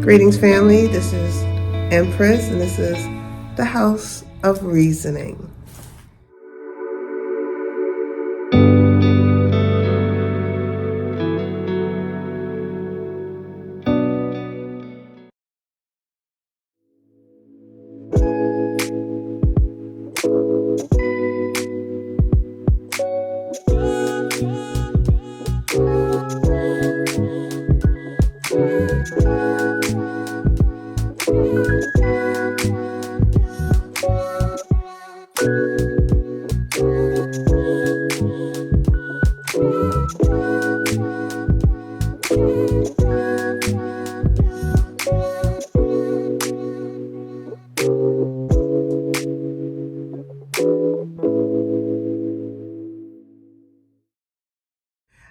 Greetings, family. This is Empress, and this is the House of Reasoning.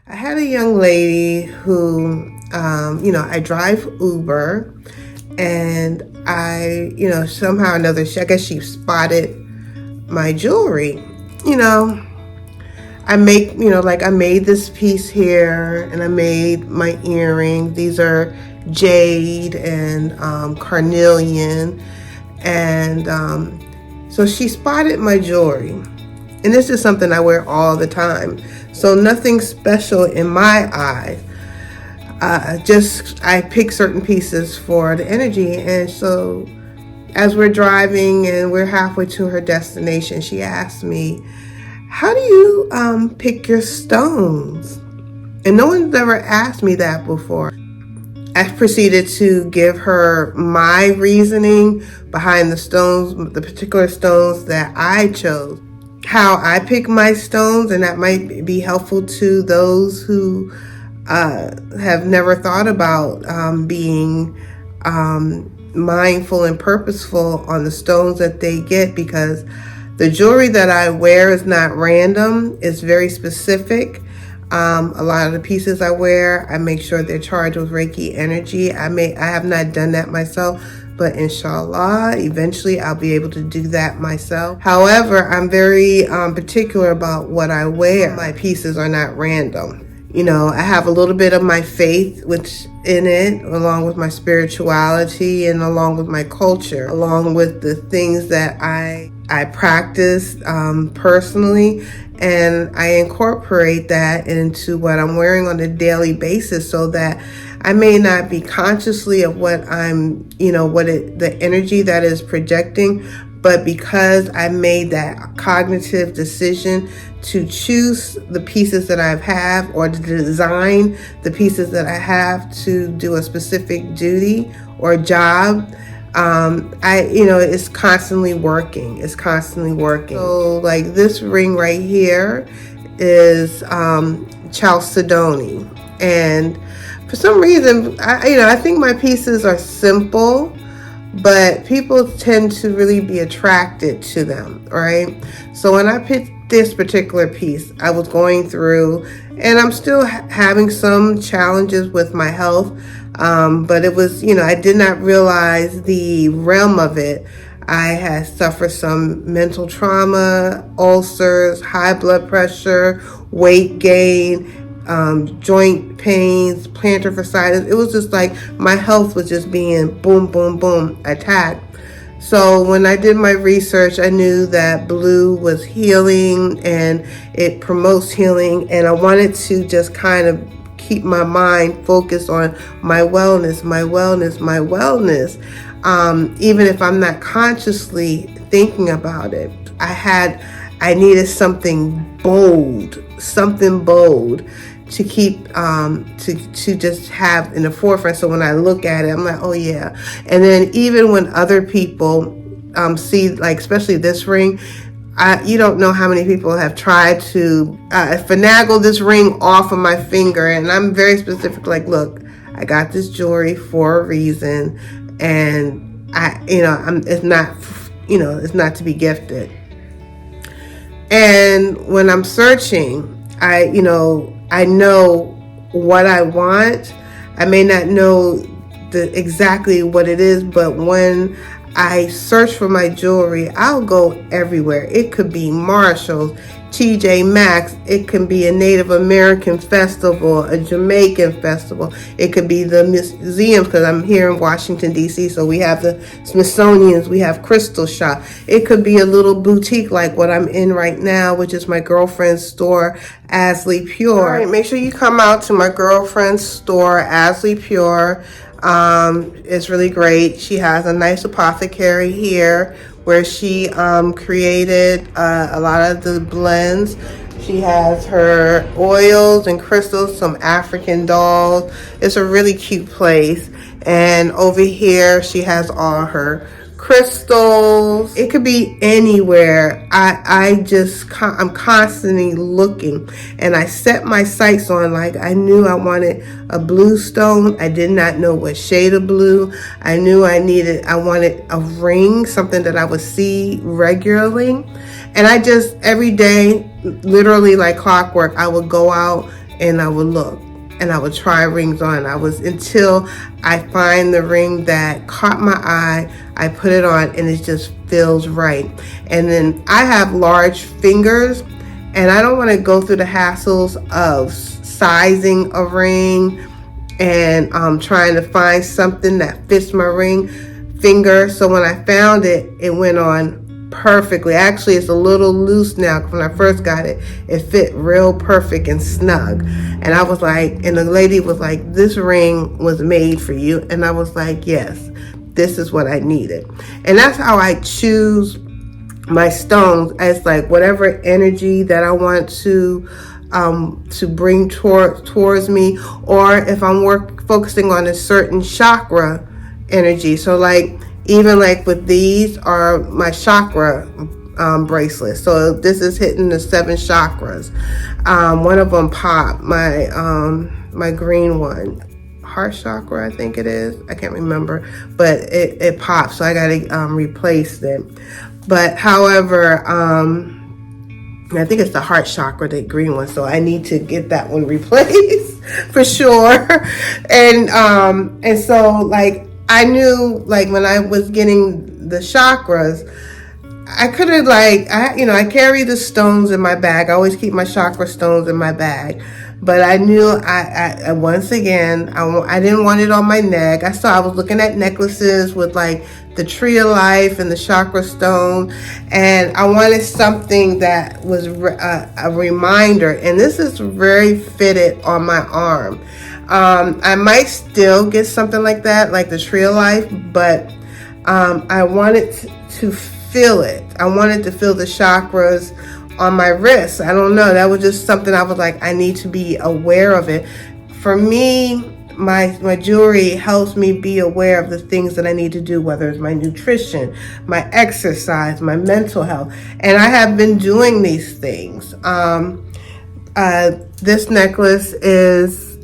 I had a young lady who, I drive Uber, and somehow or another, I guess she spotted my jewelry. I made this piece here, and I made my earring. These are jade and carnelian, and so she spotted my jewelry, and this is something I wear all the time. So nothing special in my eyes. I pick certain pieces for the energy, and so as we're driving and we're halfway to her destination, she asked me, "How do you pick your stones?" And no one's ever asked me that before. I proceeded to give her my reasoning behind the stones, the particular stones that I chose, how I pick my stones, and that might be helpful to those who have never thought about being mindful and purposeful on the stones that they get, because the jewelry that I wear is not random. It's very specific. A lot of the pieces I wear, I make sure they're charged with Reiki energy. I have not done that myself, but inshallah, eventually I'll be able to do that myself. However, I'm very particular about what I wear. My pieces are not random. I have a little bit of my faith in it, along with my spirituality and along with my culture, along with the things that I practice personally, and I incorporate that into what I'm wearing on a daily basis, so that I may not be consciously of what I'm, the energy that is projecting, but because I made that cognitive decision to choose the pieces that I have, or to design the pieces that I have to do a specific duty or job, it's constantly working. It's constantly working. So like this ring right here is Chalcedony, and for some reason, I think my pieces are simple, but people tend to really be attracted to them, right? So when I picked this particular piece, I was going through, and I'm still having some challenges with my health, but it was, I did not realize the realm of it. I had suffered some mental trauma, ulcers, high blood pressure, weight gain, joint pains, plantar fasciitis. It was just like my health was just being boom, boom, boom attacked. So when I did my research, I knew that blue was healing and it promotes healing, and I wanted to just kind of keep my mind focused on my wellness, my wellness, my wellness. Even if I'm not consciously thinking about it, I needed something bold to keep to just have in the forefront. So when I look at it, I'm like, oh yeah. And then even when other people see, like especially this ring, you don't know how many people have tried to finagle this ring off of my finger, and I'm very specific. Like, look, I got this jewelry for a reason, and it's not to be gifted. And when I'm searching, I know what I want. I may not know exactly what it is, but when I search for my jewelry, I'll go everywhere. It could be Marshalls, TJ Maxx. It can be a Native American festival, a Jamaican festival. It could be the museums, because I'm here in Washington, D.C., so we have the Smithsonian's, we have Crystal Shop. It could be a little boutique like what I'm in right now, which is my girlfriend's store, Asley Pure. All right, make sure you come out to my girlfriend's store, Asley Pure. It's really great. She has a nice apothecary here where she created a lot of the blends. She has her oils and crystals, some African dolls. It's a really cute place. And over here, she has all her crystals. It could be anywhere. I'm constantly looking, and I set my sights on, like, I knew I wanted a blue stone. I did not know what shade of blue. I knew I wanted a ring, something that I would see regularly. And I just, every day, literally like clockwork, I would go out and I would look. And I would try rings on. Until I find the ring that caught my eye, I put it on and it just feels right. And then I have large fingers, and I don't want to go through the hassles of sizing a ring and trying to find something that fits my ring finger. So when I found it, it went on perfectly. Actually, it's a little loose now. When I first got it, it fit real perfect and snug. And I was like, and the lady was like, this ring was made for you. And I was like, yes, this is what I needed. And that's how I choose my stones, as like whatever energy that I want to bring towards me, or if I'm focusing on a certain chakra energy. So like, even like with these are my chakra bracelets. So this is hitting the 7 chakras. One of them popped, my green one, heart chakra, I think it is. I can't remember, but it popped, so I got to replace it. But however, I think it's the heart chakra, the green one. So I need to get that one replaced for sure. And so like, I knew, like, when I was getting the chakras, I could have, like, I carry the stones in my bag. I always keep my chakra stones in my bag. But I knew I once again, I didn't want it on my neck. I was looking at necklaces with like the tree of life and the chakra stone. And I wanted something that was a reminder. And this is very fitted on my arm. I might still get something like that, like the tree of life, but I wanted to feel it. I wanted to feel the chakras on my wrist. I don't know. That was just something I was like, I need to be aware of it. For me, my jewelry helps me be aware of the things that I need to do, whether it's my nutrition, my exercise, my mental health. And I have been doing these things. This necklace is,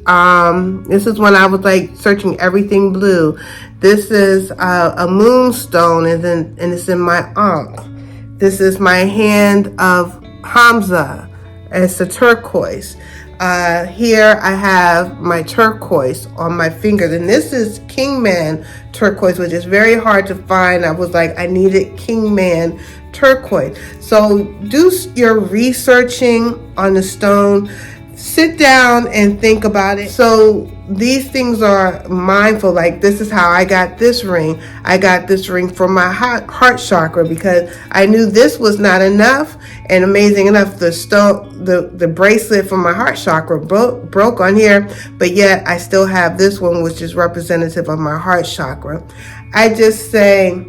this is when I was like searching everything blue. This is a moonstone, and it's in my ankh. This is my hand of Hamza. It's a turquoise. Here I have my turquoise on my fingers, and this is Kingman turquoise, which is very hard to find. I was like, I needed Kingman turquoise. So do your researching on the stone. Sit down and think about it. So these things are mindful. Like, this is how I got this ring. I got this ring for my heart chakra because I knew this was not enough. And amazing enough, the stone, the bracelet for my heart chakra broke on here, but yet I still have this one, which is representative of my heart chakra. I just say,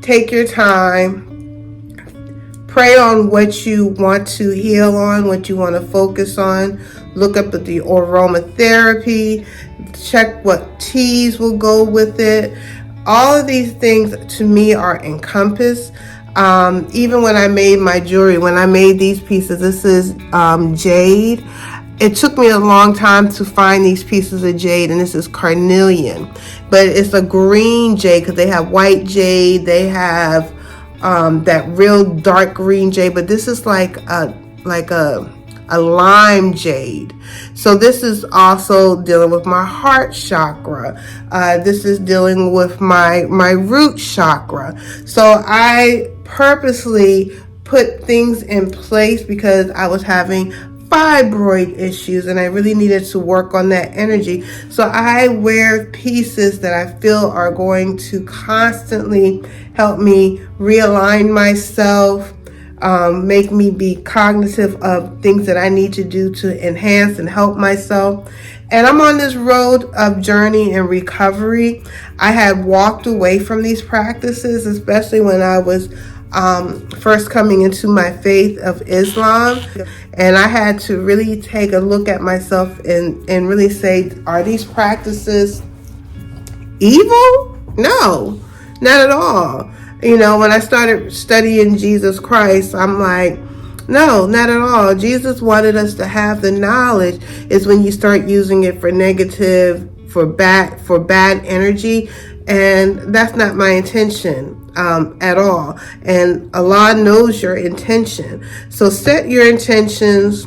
take your time. Pray on what you want to heal on, what you want to focus on. Look up at the aromatherapy. Check what teas will go with it. All of these things to me are encompassed. Even when I made my jewelry, when I made these pieces, this is jade. It took me a long time to find these pieces of jade, and this is carnelian. But it's a green jade because they have white jade. They have that real dark green jade, but this is like a lime jade. So this is also dealing with my heart chakra. This is dealing with my root chakra. So I purposely put things in place because I was having fibroid issues and I really needed to work on that energy. So I wear pieces that I feel are going to constantly help me realign myself, make me be cognitive of things that I need to do to enhance and help myself. And I'm on this road of journey and recovery. I had walked away from these practices, especially when I was first coming into my faith of Islam. And I had to really take a look at myself and really say, are these practices evil? No, not at all. You know, when I started studying Jesus Christ, I'm like, no, not at all. Jesus wanted us to have the knowledge. Is when you start using it for negative, for bad energy, and that's not my intention at all. And Allah knows your intention. So set your intentions,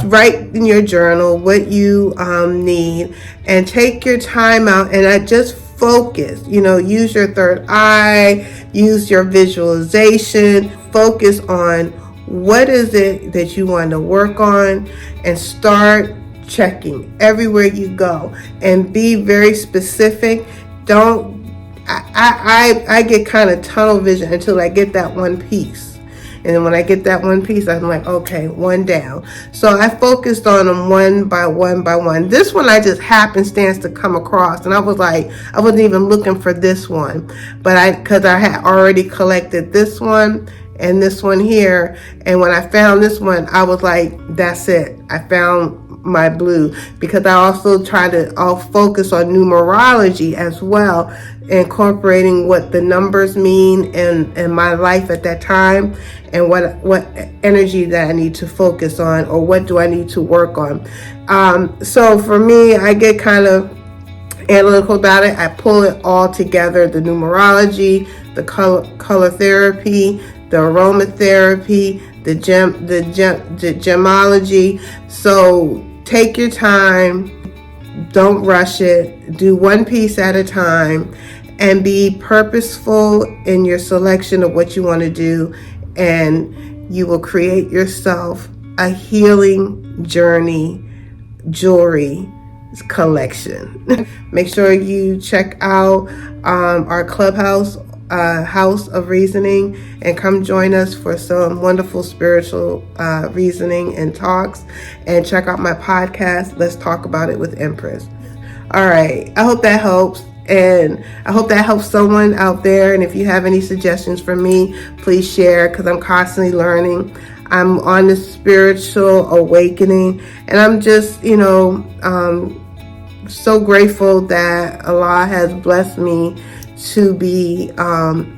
write in your journal what you need, and take your time out and I just focus. Use your third eye, use your visualization, focus on what is it that you want to work on, and start checking everywhere you go and be very specific. Don't I get kind of tunnel vision until I get that one piece. And then when I get that one piece, I'm like, okay, one down. So I focused on them one by one by one. This one I just happenstance to come across. And I was like, I wasn't even looking for this one. But because I had already collected this one and this one here. And when I found this one, I was like, that's it. I found my blue, because I also try to focus on numerology as well, incorporating what the numbers mean in my life at that time, and what energy that I need to focus on, or what do I need to work on. So for me, I get kind of analytical about it. I pull it all together: the numerology, the color therapy, the aromatherapy, the gemology. So take your time, don't rush it, do one piece at a time, and be purposeful in your selection of what you want to do, and you will create yourself a healing journey jewelry collection. Make sure you check out our clubhouse, House of Reasoning, and come join us for some wonderful spiritual reasoning and talks. And check out my podcast, Let's Talk About It with Empress. All right, I hope that helps. And I hope that helps someone out there. And if you have any suggestions for me, please share, because I'm constantly learning. I'm on this spiritual awakening, and I'm just, so grateful that Allah has blessed me to be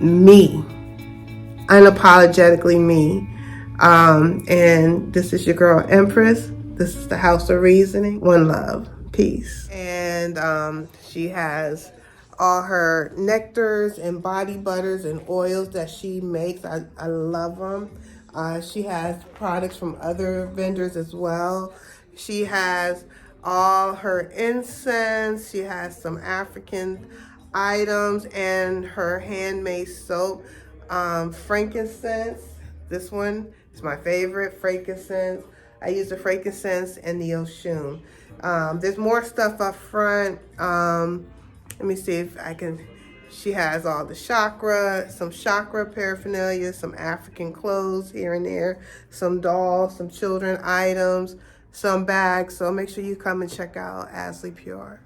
me, unapologetically me. And this is your girl Empress. This is the House of Reasoning. One love. Peace. And she has all her nectars and body butters and oils that she makes. I love them. She has products from other vendors as well. She has all her incense. She has some African items and her handmade soap. Frankincense. This one is my favorite, frankincense. I use the frankincense and the Oshun. There's more stuff up front. Let me see if I can. She has all the chakra, some chakra paraphernalia, some African clothes here and there, some dolls, some children items, some bags. So make sure you come and check out Ashley Pure.